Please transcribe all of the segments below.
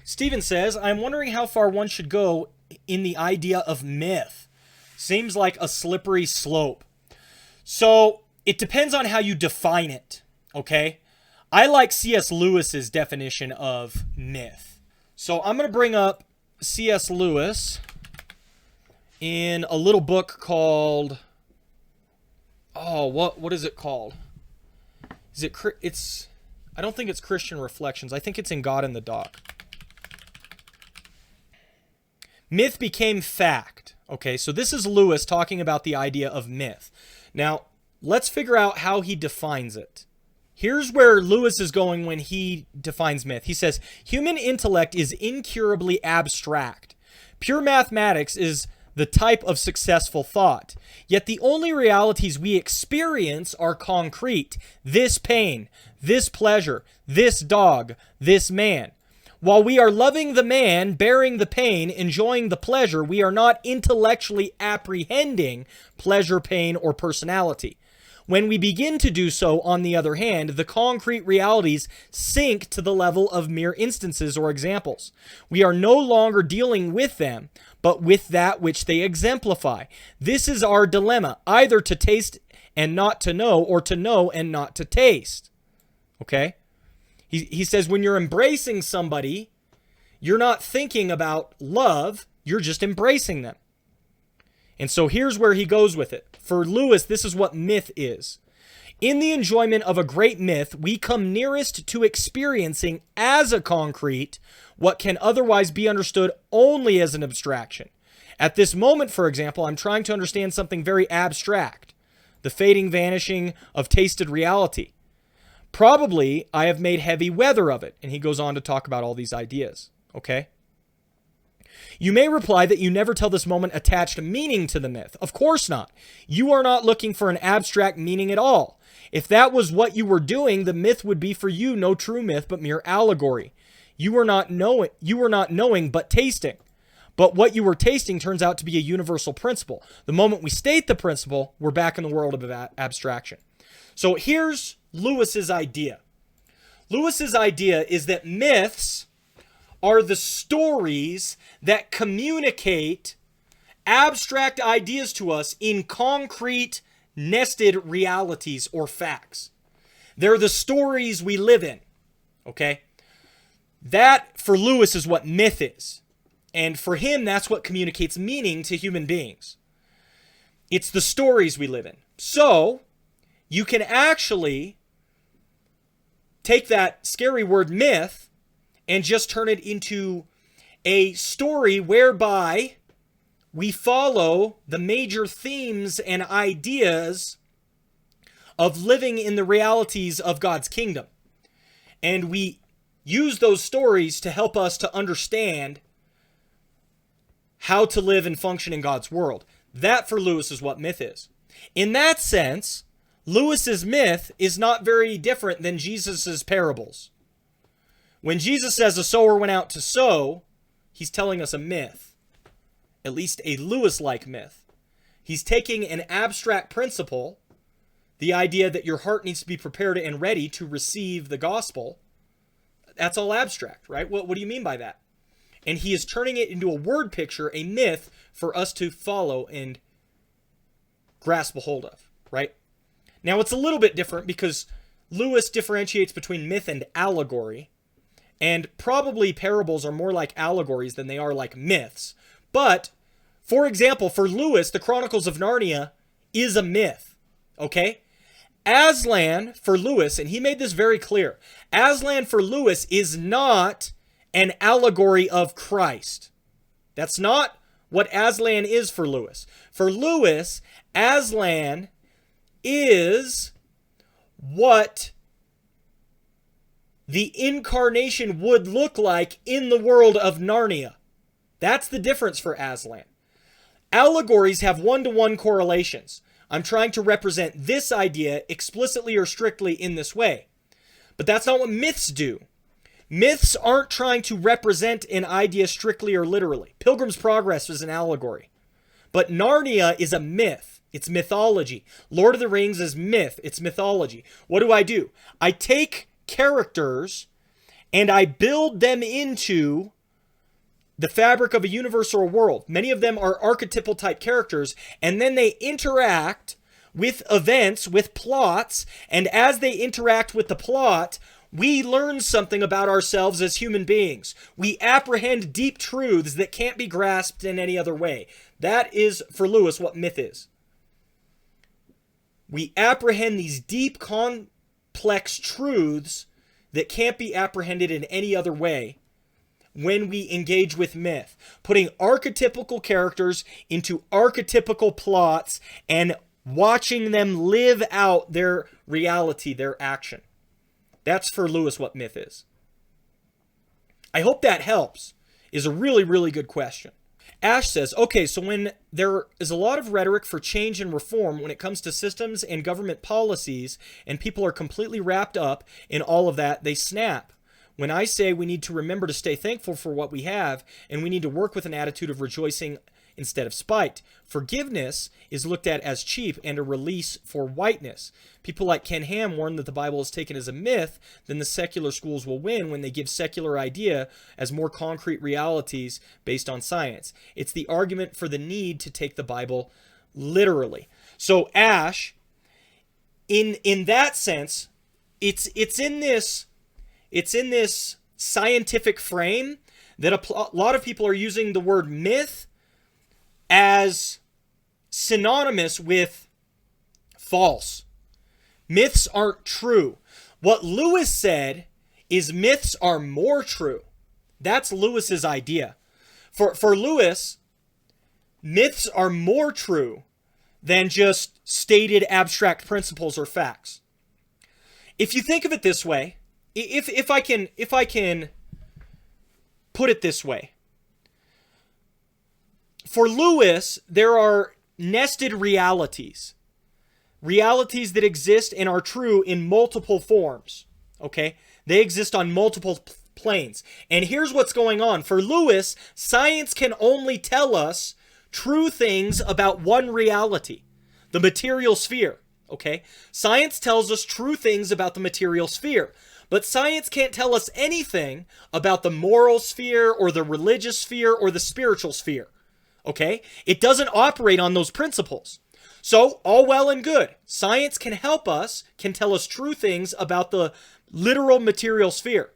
Steven says, I'm wondering how far one should go in the idea of myth. Seems like a slippery slope. So it depends on how you define it, okay? I like C.S. Lewis's definition of myth. So I'm going to bring up C.S. Lewis in a little book called, what is it called? I don't think it's Christian Reflections. I think it's In God in the Dock. Myth became fact. Okay, so this is Lewis talking about the idea of myth. Now, let's figure out how he defines it. Here's where Lewis is going when he defines myth. He says, human intellect is incurably abstract. Pure mathematics is the type of successful thought. Yet the only realities we experience are concrete. This pain, this pleasure, this dog, this man. While we are loving the man, bearing the pain, enjoying the pleasure, we are not intellectually apprehending pleasure, pain, or personality. When we begin to do so, on the other hand, the concrete realities sink to the level of mere instances or examples. We are no longer dealing with them, but with that which they exemplify. This is our dilemma, either to taste and not to know, or to know and not to taste. Okay? He says when you're embracing somebody, you're not thinking about love, you're just embracing them. And so here's where he goes with it. For Lewis, this is what myth is. In the enjoyment of a great myth, we come nearest to experiencing as a concrete what can otherwise be understood only as an abstraction. At this moment, for example, I'm trying to understand something very abstract, the fading, vanishing of tasted reality. Probably I have made heavy weather of it. And he goes on to talk about all these ideas. Okay? You may reply that you never tell this moment attached meaning to the myth. Of course not. You are not looking for an abstract meaning at all. If that was what you were doing, the myth would be for you no true myth, but mere allegory. You were not knowing, but tasting. But what you were tasting turns out to be a universal principle. The moment we state the principle, we're back in the world of abstraction. So here's Lewis's idea. Lewis's idea is that myths are the stories that communicate abstract ideas to us in concrete, nested realities or facts. They're the stories we live in. Okay? That, for Lewis, is what myth is. And for him, that's what communicates meaning to human beings. It's the stories we live in. So, you can actually take that scary word myth and just turn it into a story whereby we follow the major themes and ideas of living in the realities of God's kingdom. And we use those stories to help us to understand how to live and function in God's world. That, for Lewis, is what myth is. In that sense, Lewis's myth is not very different than Jesus's parables. When Jesus says a sower went out to sow, he's telling us a myth, at least a Lewis-like myth. He's taking an abstract principle, the idea that your heart needs to be prepared and ready to receive the gospel. That's all abstract, right? What do you mean by that? And he is turning it into a word picture, a myth, for us to follow and grasp a hold of, right? Now, it's a little bit different because Lewis differentiates between myth and allegory. And probably parables are more like allegories than they are like myths. But, for example, for Lewis, the Chronicles of Narnia is a myth. Okay? Aslan, for Lewis, and he made this very clear, Aslan for Lewis is not an allegory of Christ. That's not what Aslan is for Lewis. For Lewis, Aslan is what the incarnation would look like in the world of Narnia. That's the difference for Aslan. Allegories have one-to-one correlations. I'm trying to represent this idea explicitly or strictly in this way. But that's not what myths do. Myths aren't trying to represent an idea strictly or literally. Pilgrim's Progress is an allegory. But Narnia is a myth. It's mythology. Lord of the Rings is myth. It's mythology. What do? I take characters and I build them into the fabric of a universe or a world. Many of them are archetypal type characters, and then they interact with events, with plots, and as they interact with the plot, we learn something about ourselves as human beings. We apprehend deep truths that can't be grasped in any other way. That is, for Lewis, what myth is. We apprehend these deep, complex truths that can't be apprehended in any other way when we engage with myth, putting archetypical characters into archetypical plots and watching them live out their reality, their action. That's for Lewis what myth is. I hope that helps. Is a really, really good question. Ash says, okay, so when there is a lot of rhetoric for change and reform when it comes to systems and government policies, and people are completely wrapped up in all of that, they snap. When I say we need to remember to stay thankful for what we have, and we need to work with an attitude of rejoicing instead of spite. Forgiveness is looked at as cheap and a release for whiteness. People like Ken Ham warn that the Bible is taken as a myth, then the secular schools will win when they give secular idea as more concrete realities based on science. It's the argument for the need to take the Bible literally. So Ash, in that sense, it's in this scientific frame that a lot of people are using the word myth as synonymous with false. Myths aren't true. What Lewis said is myths are more true. That's Lewis's idea. For Lewis, myths are more true than just stated abstract principles or facts. If you think of it this way, if I can put it this way, for Lewis, there are nested realities that exist and are true in multiple forms, okay? They exist on multiple planes. And here's what's going on. For Lewis, science can only tell us true things about one reality, the material sphere, okay? Science tells us true things about the material sphere, but science can't tell us anything about the moral sphere or the religious sphere or the spiritual sphere. Okay? It doesn't operate on those principles. So, all well and good. Science can help us, can tell us true things about the literal material sphere.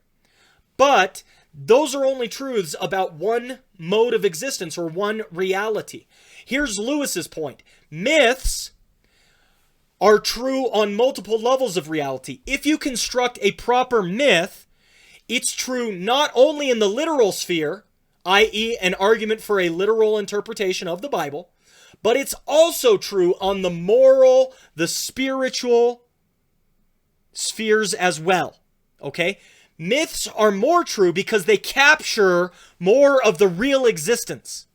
But those are only truths about one mode of existence or one reality. Here's Lewis's point. Myths are true on multiple levels of reality. If you construct a proper myth, it's true not only in the literal sphere, i.e. an argument for a literal interpretation of the Bible, but it's also true on the moral, the spiritual spheres as well, okay? Myths are more true because they capture more of the real existence.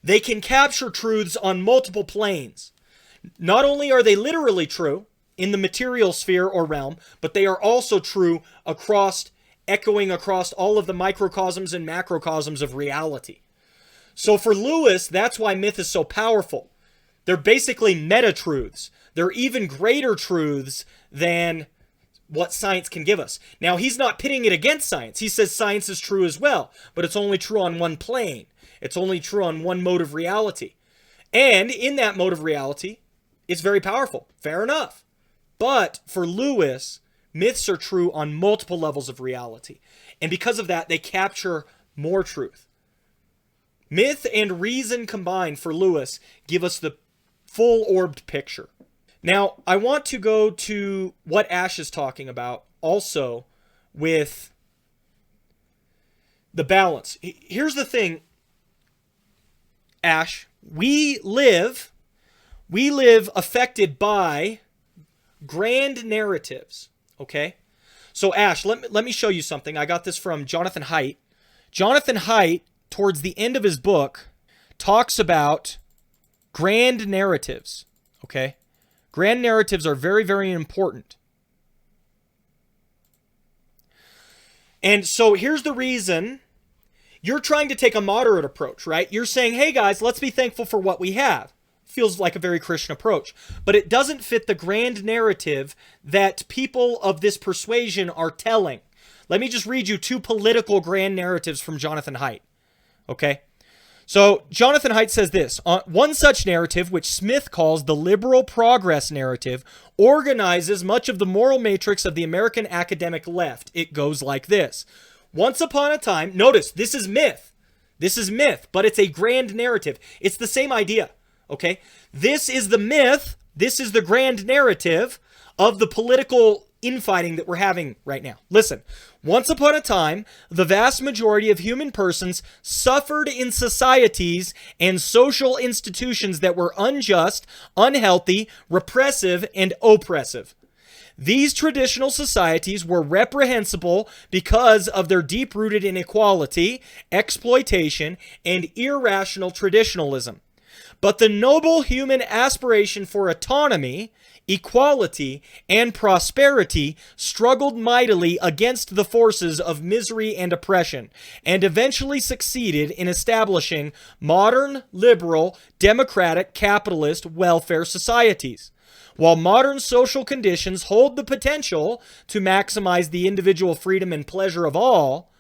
They can capture truths on multiple planes. Not only are they literally true in the material sphere or realm, but they are also true echoing across all of the microcosms and macrocosms of reality. So for Lewis, that's why myth is so powerful. They're basically meta-truths. They're even greater truths than what science can give us. Now, he's not pitting it against science. He says science is true as well, but it's only true on one plane. It's only true on one mode of reality. And in that mode of reality, it's very powerful. Fair enough. But for Lewis, myths are true on multiple levels of reality. And because of that, they capture more truth. Myth and reason combined for Lewis give us the full-orbed picture. Now, I want to go to what Ash is talking about also with the balance. Here's the thing, Ash. We live affected by grand narratives. Okay? So, Ash, let me show you something. I got this from Jonathan Haidt. Jonathan Haidt, towards the end of his book, talks about grand narratives. Okay? Grand narratives are very, very important. And so, here's the reason. You're trying to take a moderate approach, right? You're saying, hey, guys, let's be thankful for what we have. Feels like a very Christian approach, but it doesn't fit the grand narrative that people of this persuasion are telling. Let me just read you two political grand narratives from Jonathan Haidt. Okay? So Jonathan Haidt says this, one such narrative, which Smith calls the liberal progress narrative, organizes much of the moral matrix of the American academic left. It goes like this. Once upon a time, notice, this is myth. This is myth, but it's a grand narrative. It's the same idea, okay? This is the myth. This is the grand narrative of the political infighting that we're having right now. Listen, once upon a time, the vast majority of human persons suffered in societies and social institutions that were unjust, unhealthy, repressive, and oppressive. These traditional societies were reprehensible because of their deep-rooted inequality, exploitation, and irrational traditionalism. But the noble human aspiration for autonomy, equality, and prosperity struggled mightily against the forces of misery and oppression, and eventually succeeded in establishing modern, liberal, democratic, capitalist welfare societies. While modern social conditions hold the potential to maximize the individual freedom and pleasure of all,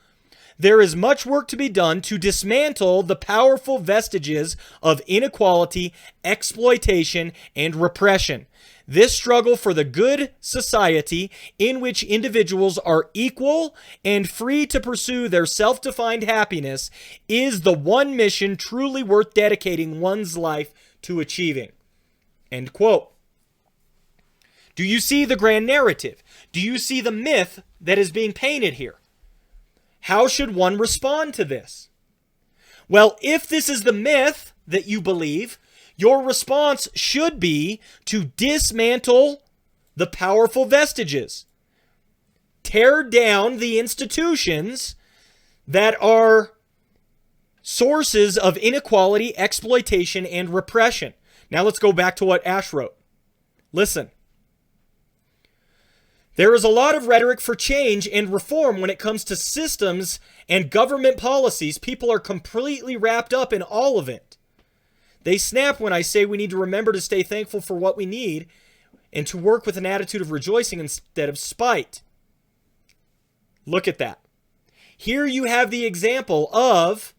there is much work to be done to dismantle the powerful vestiges of inequality, exploitation, and repression. This struggle for the good society in which individuals are equal and free to pursue their self-defined happiness is the one mission truly worth dedicating one's life to achieving. End quote. Do you see the grand narrative? Do you see the myth that is being painted here? How should one respond to this? Well, if this is the myth that you believe, your response should be to dismantle the powerful vestiges. Tear down the institutions that are sources of inequality, exploitation, and repression. Now let's go back to what Ash wrote. Listen. There is a lot of rhetoric for change and reform when it comes to systems and government policies. People are completely wrapped up in all of it. They snap when I say we need to remember to stay thankful for what we need and to work with an attitude of rejoicing instead of spite. Look at that. Here you have the example of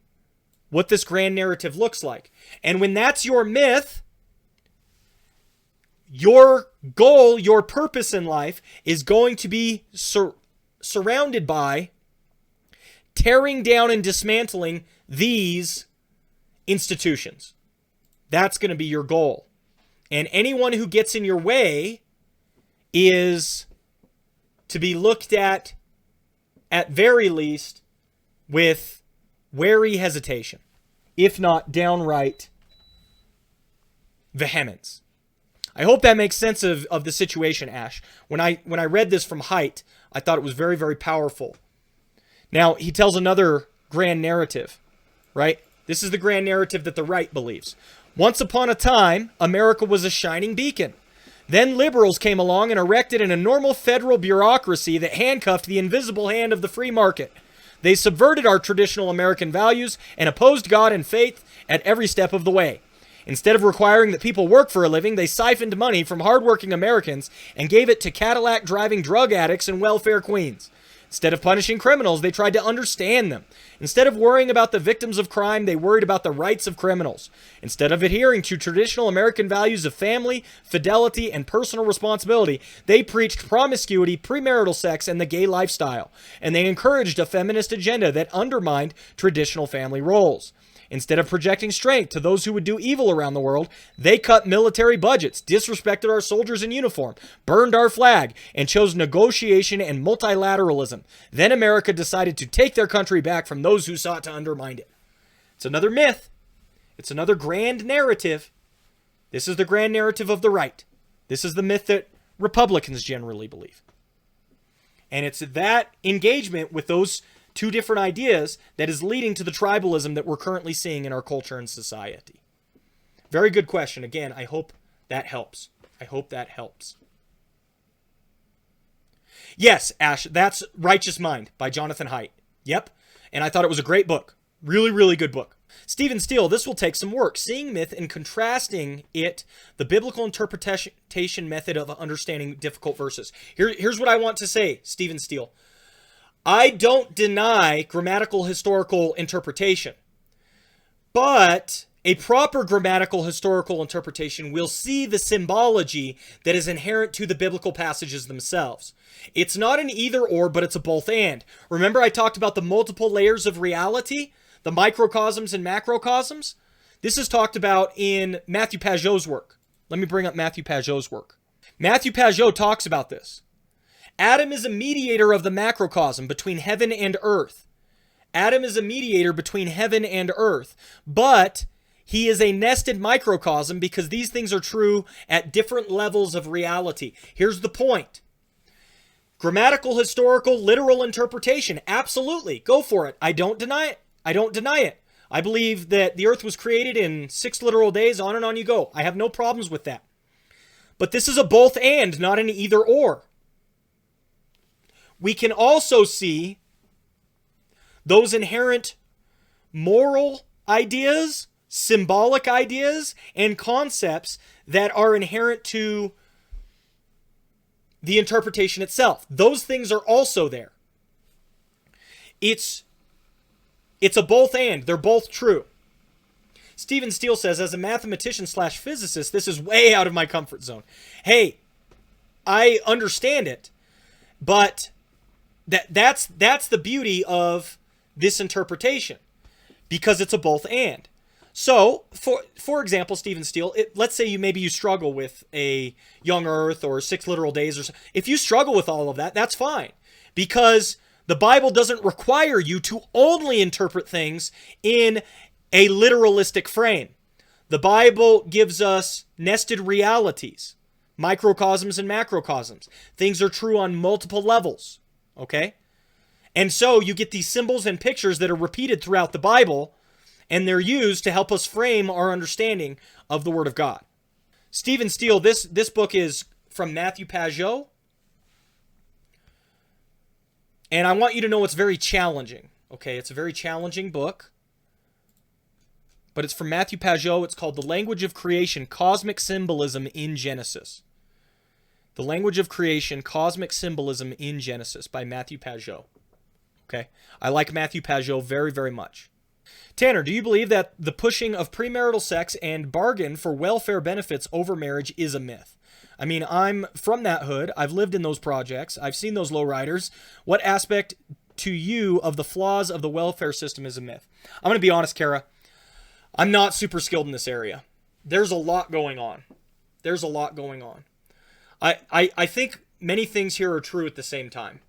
what this grand narrative looks like. And when that's your myth, your goal, your purpose in life is going to be surrounded by tearing down and dismantling these institutions. That's going to be your goal. And anyone who gets in your way is to be looked at very least, with wary hesitation, if not downright vehemence. I hope that makes sense of the situation, Ash. When I read this from Haidt, I thought it was very, very powerful. Now, he tells another grand narrative, right? This is the grand narrative that the right believes. Once upon a time, America was a shining beacon. Then liberals came along and erected an enormous federal bureaucracy that handcuffed the invisible hand of the free market. They subverted our traditional American values and opposed God and faith at every step of the way. Instead of requiring that people work for a living, they siphoned money from hardworking Americans and gave it to Cadillac-driving drug addicts and welfare queens. Instead of punishing criminals, they tried to understand them. Instead of worrying about the victims of crime, they worried about the rights of criminals. Instead of adhering to traditional American values of family, fidelity, and personal responsibility, they preached promiscuity, premarital sex, and the gay lifestyle. And they encouraged a feminist agenda that undermined traditional family roles. Instead of projecting strength to those who would do evil around the world, they cut military budgets, disrespected our soldiers in uniform, burned our flag, and chose negotiation and multilateralism. Then America decided to take their country back from those who sought to undermine it. It's another myth. It's another grand narrative. This is the grand narrative of the right. This is the myth that Republicans generally believe. And it's that engagement with those two different ideas that is leading to the tribalism that we're currently seeing in our culture and society. Very good question. Again, I hope that helps. I hope that helps. Yes, Ash, that's Righteous Mind by Jonathan Haidt. Yep. And I thought it was a great book. Really, really good book. Stephen Steele, this will take some work. Seeing myth and contrasting it, the biblical interpretation method of understanding difficult verses. Here's what I want to say, Stephen Steele. I don't deny grammatical historical interpretation, but a proper grammatical historical interpretation will see the symbology that is inherent to the biblical passages themselves. It's not an either or, but it's a both and. Remember I talked about the multiple layers of reality, the microcosms and macrocosms? This is talked about in Matthew Pajot's work. Let me bring up Matthew Pajot's work. Matthew Pajot talks about this. Adam is a mediator of the macrocosm between heaven and earth. Adam is a mediator between heaven and earth, but he is a nested microcosm because these things are true at different levels of reality. Here's the point. Grammatical, historical, literal interpretation. Absolutely. Go for it. I don't deny it. I don't deny it. I believe that the earth was created in 6 literal days, on and on you go. I have no problems with that. But this is a both and, not an either or. We can also see those inherent moral ideas, symbolic ideas, and concepts that are inherent to the interpretation itself. Those things are also there. It's a both and. They're both true. Stephen Steele says, as a mathematician / physicist, this is way out of my comfort zone. Hey, I understand it, but that's the beauty of this interpretation, because it's a both and. So, for example, Stephen Steele, let's say you struggle with a young earth or 6 literal days or so. If you struggle with all of that, that's fine, because the Bible doesn't require you to only interpret things in a literalistic frame. The Bible gives us nested realities, microcosms and macrocosms. Things are true on multiple levels, okay? And so you get these symbols and pictures that are repeated throughout the Bible, and they're used to help us frame our understanding of the Word of God. Stephen Steele, this book is from Matthew Pajot, and I want you to know it's very challenging. Okay, it's a very challenging book, but it's from Matthew Pajot. It's called The Language of Creation, Cosmic Symbolism in Genesis. The Language of Creation, Cosmic Symbolism in Genesis by Matthew Pajot. Okay, I like Matthew Pajot very, very much. Tanner, do you believe that the pushing of premarital sex and bargain for welfare benefits over marriage is a myth? I mean, I'm from that hood. I've lived in those projects. I've seen those lowriders. What aspect to you of the flaws of the welfare system is a myth? I'm going to be honest, Kara. I'm not super skilled in this area. There's a lot going on. There's a lot going on. I think many things here are true at the same time.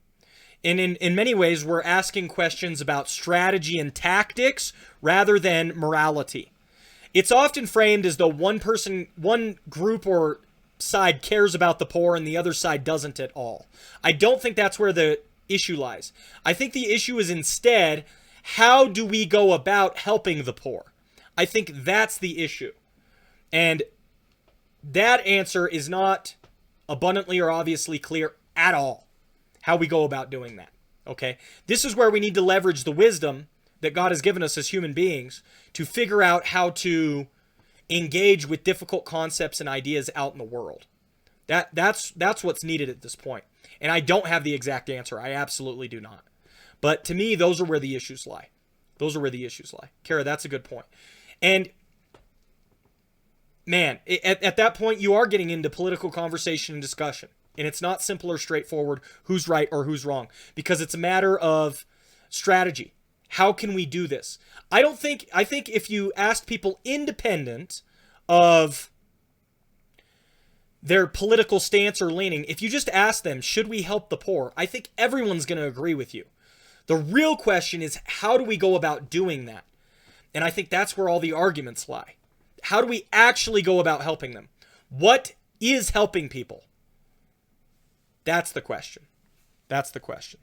And in many ways, we're asking questions about strategy and tactics rather than morality. It's often framed as though one group or side cares about the poor and the other side doesn't at all. I don't think that's where the issue lies. I think the issue is instead, how do we go about helping the poor? I think that's the issue. And that answer is not abundantly or obviously clear at all, how we go about doing that. Okay? This is where we need to leverage the wisdom that God has given us as human beings to figure out how to engage with difficult concepts and ideas out in the world. That's what's needed at this point. And I don't have the exact answer. I absolutely do not. But to me, those are where the issues lie. Those are where the issues lie. Kara, that's a good point. And man, at that point, you are getting into political conversation and discussion. And it's not simple or straightforward who's right or who's wrong, because it's a matter of strategy. How can we do this? I think if you asked people independent of their political stance or leaning, if you just ask them, should we help the poor? I think everyone's going to agree with you. The real question is, how do we go about doing that? And I think that's where all the arguments lie. How do we actually go about helping them? What is helping people? That's the question. That's the question.